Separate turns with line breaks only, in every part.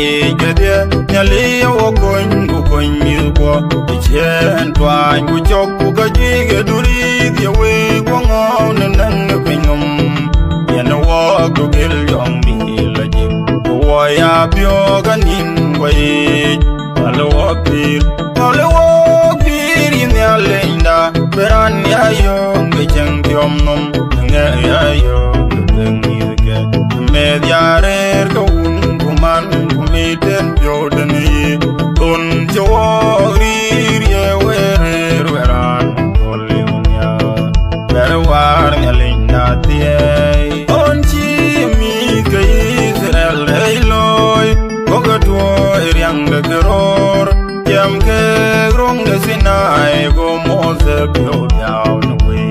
ye gede nyali wo kon mi ko chen twan ku chok ku ga ji ge duri de we ko ngau nan pinyum yen wo ku gel yong mi la ji wo ya bio ga nin we alo wo pir in ya lenda beran ya yo ge chang tiom nom nge ya yo ngi ge me diarer ko man kumiten yodani ton jawari ye weran kolinya berwar nyalinda tie onchi mi ke Israel reloy kogato eriang de terror yam ke rong de sinai go moze bio down we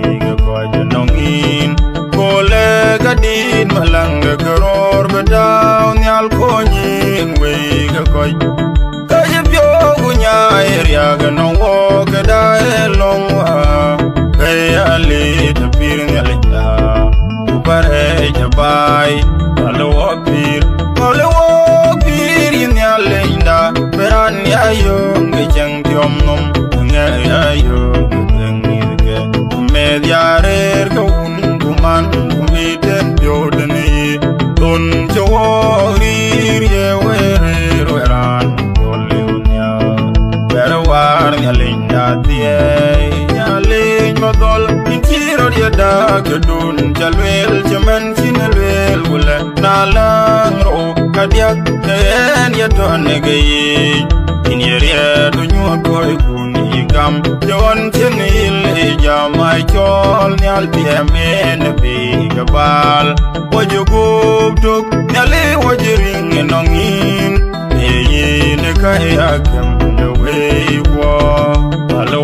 go janongin kole gadin malang de terror bedaw nyal konyin we ga koy kay bio gunya area ga no wo ga da long wa kay ali de pir nyalita pare jabai alo pir nyalinda beran ya yo ngi jang tiom nom nge ya yo ngi ge media rer ko kuman kumiten yodani ton jawari ye weran kolinya berwar nyalinda tie nyalin modol intiro dia da gedun jalwel jaman sinalwel wala nalangro kadiak ten ya don negay inieria dunyo koy kuni gam jon chenil jamai chol nyal piemen bi gabal wajugub tuk nyale wajiring nongin yin kaya kem the way wo alo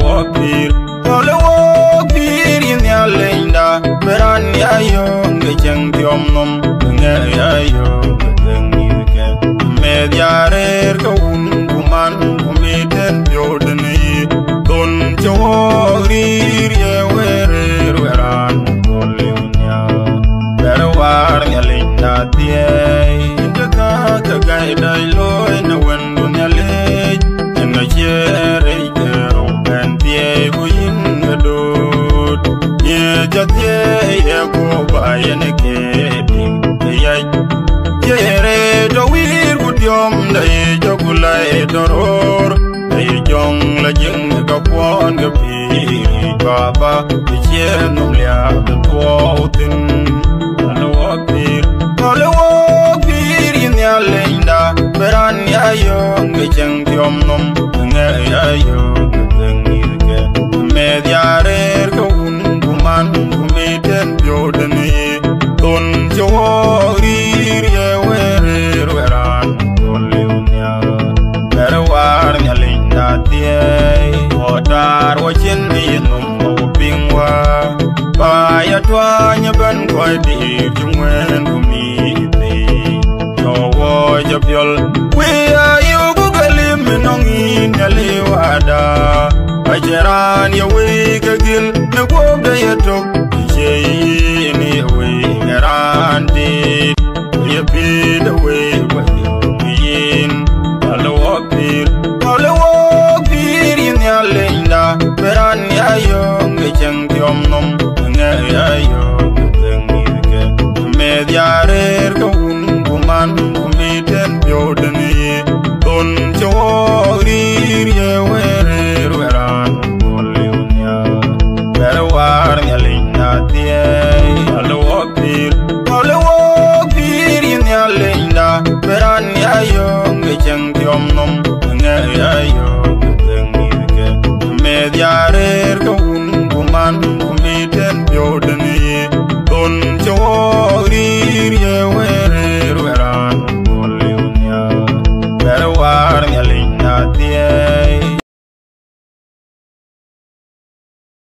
pir nyalenda beran ya yo ngejeng tiom nom nge ya yo mediarer ko kuman kumiten yodani don jawari ye weran kolinya berwar nyalinda tie indaka kagai dai loy na wendu nyale na chere ro kan tie buin dot ye jatie ye ko bayen ke ye yere do wir gudyom dai jogulai doror dai jong la jing ga kwon ga pi baba ye no lia de potin alo pir in ya lenda beran ya yo ngi jeng tiom nom nge ya yo ngi ge media rer ko kuman kumiten yodani ton jawari ye weran kolinya berwar nyalinda tie otar wachin yinum pingwa ba ya twanya ban koy di jungwen kumiti no wo jabyol we ayu bugalim nongin yaliwada ajeran